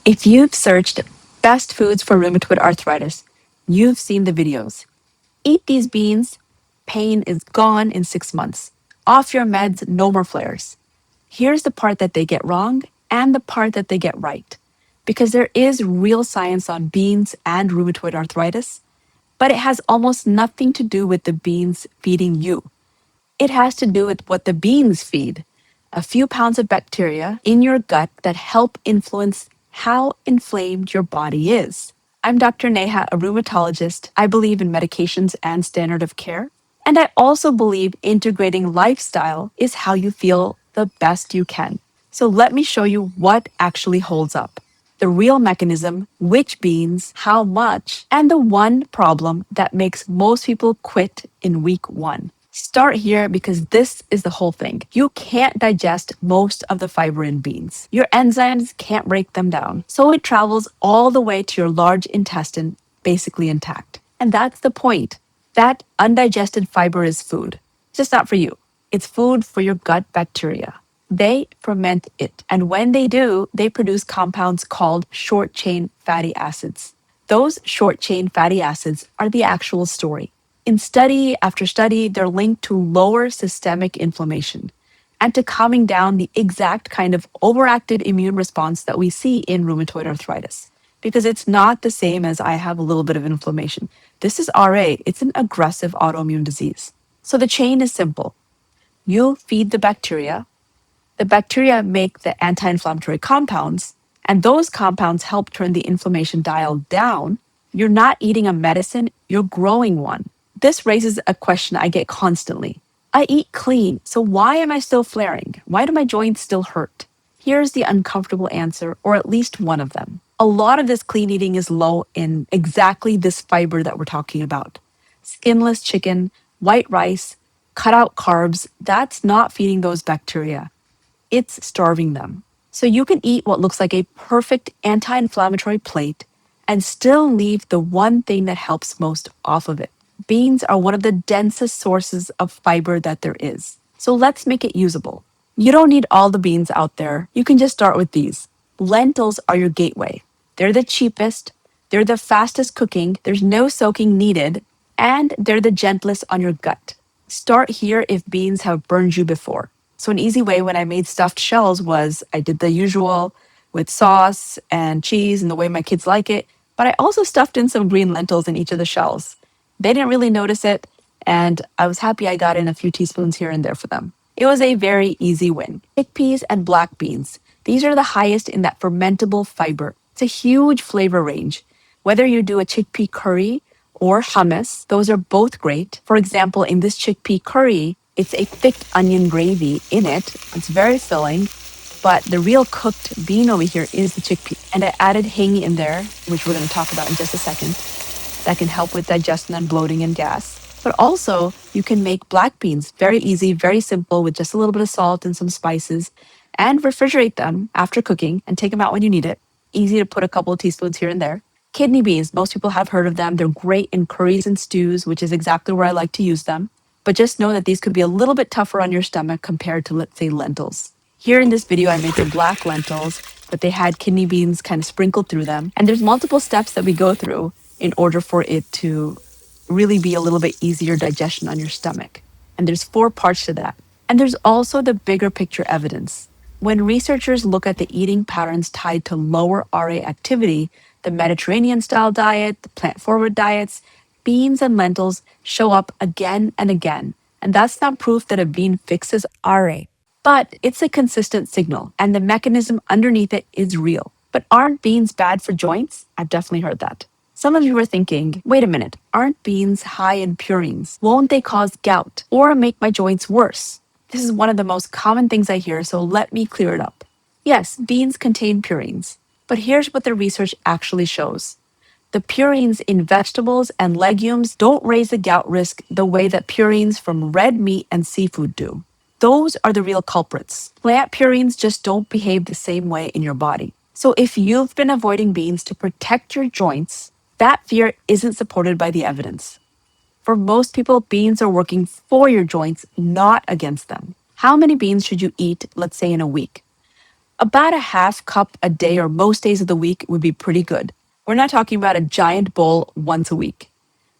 If you've searched best foods for rheumatoid arthritis, you've seen the videos. Eat these beans, pain is gone in 6 months. Off your meds, no more flares. Here's the part that they get wrong and the part that they get right. Because there is real science on beans and rheumatoid arthritis, but it has almost nothing to do with the beans feeding you. It has to do with what the beans feed, a few pounds of bacteria in your gut that help influence how inflamed your body is. I'm Dr. Neha, a rheumatologist. I believe in medications and standard of care. And I also believe integrating lifestyle is how you feel the best you can. So let me show you what actually holds up. The real mechanism, which beans, how much, and the one problem that makes most people quit in week one. Start here because this is the whole thing. You can't digest most of the fiber in beans. Your enzymes can't break them down. So it travels all the way to your large intestine, basically intact. And that's the point. That undigested fiber is food. It's just not for you. It's food for your gut bacteria. They ferment it. And when they do, they produce compounds called short chain fatty acids. Those short chain fatty acids are the actual story. In study after study, they're linked to lower systemic inflammation and to calming down the exact kind of overactive immune response that we see in rheumatoid arthritis. Because it's not the same as I have a little bit of inflammation. This is RA, it's an aggressive autoimmune disease. So the chain is simple. You feed the bacteria make the anti-inflammatory compounds, and those compounds help turn the inflammation dial down. You're not eating a medicine, you're growing one. This raises a question I get constantly. I eat clean, so why am I still flaring? Why do my joints still hurt? Here's the uncomfortable answer, or at least one of them. A lot of this clean eating is low in exactly this fiber that we're talking about. Skinless chicken, white rice, cut out carbs, that's not feeding those bacteria. It's starving them. So you can eat what looks like a perfect anti-inflammatory plate and still leave the one thing that helps most off of it. Beans are one of the densest sources of fiber that there is. So let's make it usable. You don't need all the beans out there. You can just start with these. Lentils are your gateway. They're the cheapest, they're the fastest cooking, there's no soaking needed, and they're the gentlest on your gut. Start here if beans have burned you before. So an easy way when I made stuffed shells was I did the usual with sauce and cheese and the way my kids like it, but I also stuffed in some green lentils in each of the shells. They didn't really notice it, and I was happy I got in a few teaspoons here and there for them. It was a very easy win. Chickpeas and black beans. These are the highest in that fermentable fiber. It's a huge flavor range. Whether you do a chickpea curry or hummus, those are both great. For example, in this chickpea curry, it's a thick onion gravy in it. It's very filling, but the real cooked bean over here is the chickpea. And I added hingi in there, which we're going to talk about in just a second. That can help with digestion and bloating and gas. But also, you can make black beans. Very easy, very simple, with just a little bit of salt and some spices. And refrigerate them after cooking and take them out when you need it. Easy to put a couple of teaspoons here and there. Kidney beans, most people have heard of them. They're great in curries and stews, which is exactly where I like to use them. But just know that these could be a little bit tougher on your stomach compared to, let's say, lentils. Here in this video, I made some black lentils, but they had kidney beans kind of sprinkled through them. And there's multiple steps that we go through in order for it to really be a little bit easier digestion on your stomach. And there's 4 parts to that. And there's also the bigger picture evidence. When researchers look at the eating patterns tied to lower RA activity, the Mediterranean style diet, the plant forward diets, beans and lentils show up again and again. And that's not proof that a bean fixes RA, but it's a consistent signal and the mechanism underneath it is real. But aren't beans bad for joints? I've definitely heard that. Some of you are thinking, wait a minute, aren't beans high in purines? Won't they cause gout or make my joints worse? This is one of the most common things I hear, so let me clear it up. Yes, beans contain purines, but here's what the research actually shows. The purines in vegetables and legumes don't raise the gout risk the way that purines from red meat and seafood do. Those are the real culprits. Plant purines just don't behave the same way in your body. So if you've been avoiding beans to protect your joints, that fear isn't supported by the evidence. For most people, beans are working for your joints, not against them. How many beans should you eat, let's say, in a week? About a half cup a day or most days of the week would be pretty good. We're not talking about a giant bowl once a week.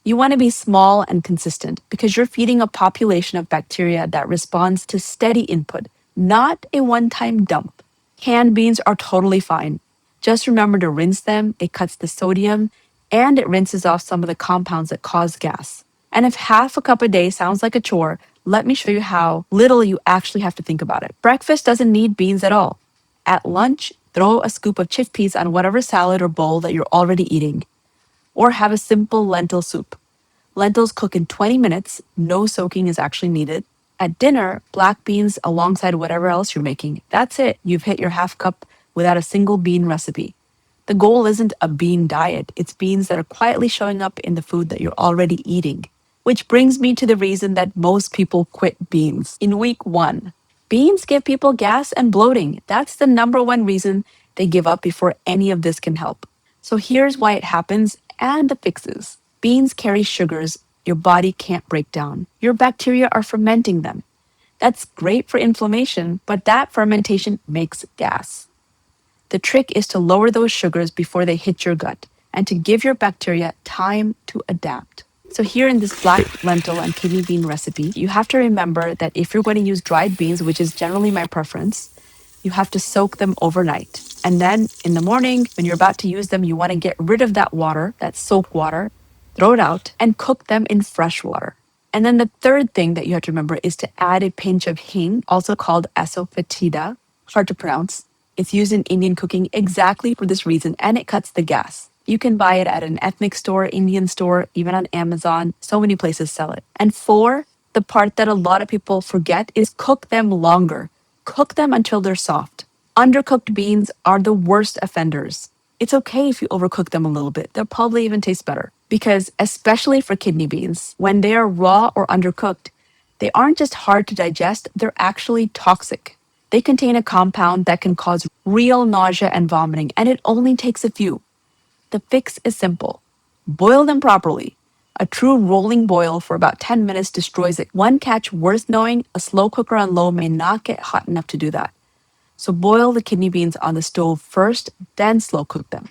You want to be small and consistent because you're feeding a population of bacteria that responds to steady input, not a one time dump. Canned beans are totally fine. Just remember to rinse them, it cuts the sodium, and it rinses off some of the compounds that cause gas. And if half a cup a day sounds like a chore, let me show you how little you actually have to think about it. Breakfast doesn't need beans at all. At lunch, throw a scoop of chickpeas on whatever salad or bowl that you're already eating, or have a simple lentil soup. Lentils cook in 20 minutes, no soaking is actually needed. At dinner, black beans alongside whatever else you're making. That's it, you've hit your half cup without a single bean recipe. The goal isn't a bean diet, it's beans that are quietly showing up in the food that you're already eating. Which brings me to the reason that most people quit beans in week one. Beans give people gas and bloating. That's the number one reason they give up before any of this can help. So here's why it happens and the fixes. Beans carry sugars your body can't break down. Your bacteria are fermenting them. That's great for inflammation, but that fermentation makes gas. The trick is to lower those sugars before they hit your gut and to give your bacteria time to adapt. So here in this black lentil and kidney bean recipe, you have to remember that if you're going to use dried beans, which is generally my preference, you have to soak them overnight. And then in the morning, when you're about to use them, you want to get rid of that water, that soap water, throw it out, and cook them in fresh water. And then the third thing that you have to remember is to add a pinch of hing, also called asafoetida, hard to pronounce. It's used in Indian cooking exactly for this reason, and it cuts the gas. You can buy it at an ethnic store, Indian store, even on Amazon. So many places sell it. And four, the part that a lot of people forget is cook them longer. Cook them until they're soft. Undercooked beans are the worst offenders. It's okay if you overcook them a little bit. They'll probably even taste better. Because, especially for kidney beans, when they are raw or undercooked, they aren't just hard to digest, they're actually toxic. They contain a compound that can cause real nausea and vomiting, and it only takes a few. The fix is simple. Boil them properly. A true rolling boil for about 10 minutes destroys it. One catch worth knowing, a slow cooker on low may not get hot enough to do that. So boil the kidney beans on the stove first, then slow cook them.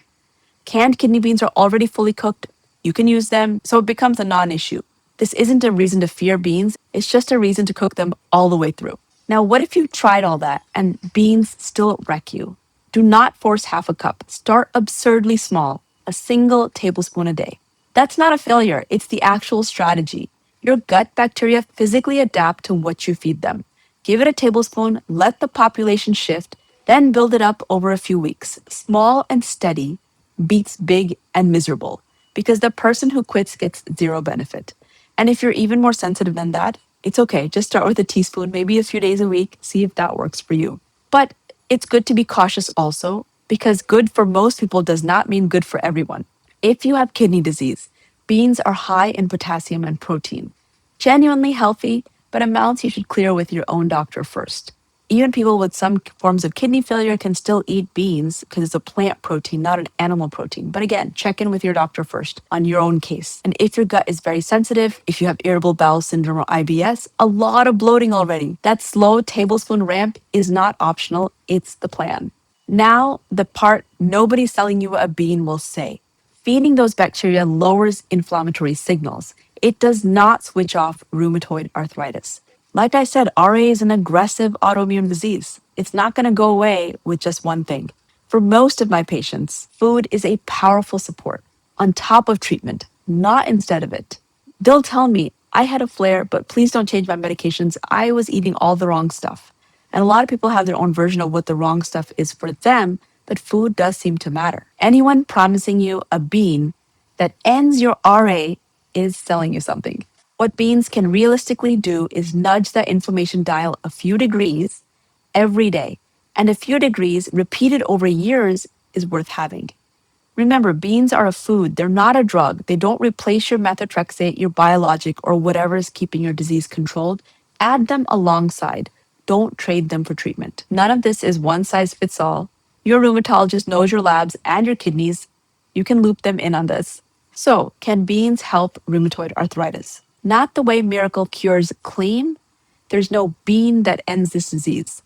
Canned kidney beans are already fully cooked. You can use them, so it becomes a non-issue. This isn't a reason to fear beans, it's just a reason to cook them all the way through. Now, what if you tried all that and beans still wreck you? Do not force half a cup. Start absurdly small, a single tablespoon a day. That's not a failure, it's the actual strategy. Your gut bacteria physically adapt to what you feed them. Give it a tablespoon, let the population shift, then build it up over a few weeks. Small and steady beats big and miserable because the person who quits gets zero benefit. And if you're even more sensitive than that, it's okay. Just start with a teaspoon, maybe a few days a week, see if that works for you. But it's good to be cautious also because good for most people does not mean good for everyone. If you have kidney disease, beans are high in potassium and protein. Genuinely healthy, but amounts you should clear with your own doctor first. Even people with some forms of kidney failure can still eat beans because it's a plant protein, not an animal protein. But again, check in with your doctor first on your own case. And if your gut is very sensitive, if you have irritable bowel syndrome or IBS, a lot of bloating already. That slow tablespoon ramp is not optional, it's the plan. Now, the part nobody selling you a bean will say. Feeding those bacteria lowers inflammatory signals. It does not switch off rheumatoid arthritis. Like I said, RA is an aggressive autoimmune disease. It's not going to go away with just one thing. For most of my patients, food is a powerful support on top of treatment, not instead of it. They'll tell me, I had a flare, but please don't change my medications. I was eating all the wrong stuff. And a lot of people have their own version of what the wrong stuff is for them, but food does seem to matter. Anyone promising you a bean that ends your RA is selling you something. What beans can realistically do is nudge that inflammation dial a few degrees every day. And a few degrees repeated over years is worth having. Remember, beans are a food. They're not a drug. They don't replace your methotrexate, your biologic, or whatever is keeping your disease controlled. Add them alongside. Don't trade them for treatment. None of this is one size fits all. Your rheumatologist knows your labs and your kidneys. You can loop them in on this. So, can beans help rheumatoid arthritis? Not the way miracle cures claim. There's no bean that ends this disease.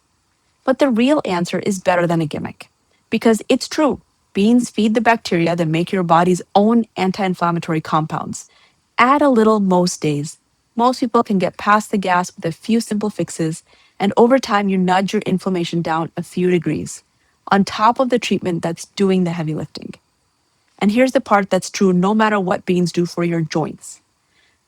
But the real answer is better than a gimmick. Because it's true, beans feed the bacteria that make your body's own anti inflammatory compounds. Add a little most days. Most people can get past the gas with a few simple fixes, and over time, you nudge your inflammation down a few degrees, on top of the treatment that's doing the heavy lifting. And here's the part that's true no matter what beans do for your joints.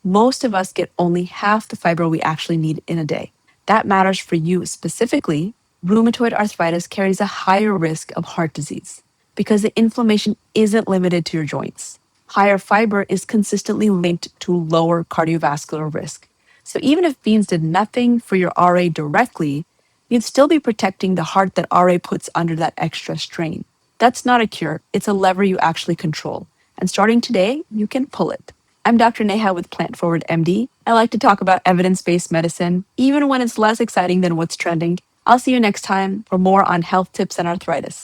Most of us get only half the fiber we actually need in a day. That matters for you specifically. Rheumatoid arthritis carries a higher risk of heart disease because the inflammation isn't limited to your joints. Higher fiber is consistently linked to lower cardiovascular risk. So even if beans did nothing for your RA directly, you'd still be protecting the heart that RA puts under that extra strain. That's not a cure, it's a lever you actually control. And starting today, you can pull it. I'm Dr. Neha with Plant Forward MD. I like to talk about evidence-based medicine, even when it's less exciting than what's trending. I'll see you next time for more on health tips and arthritis.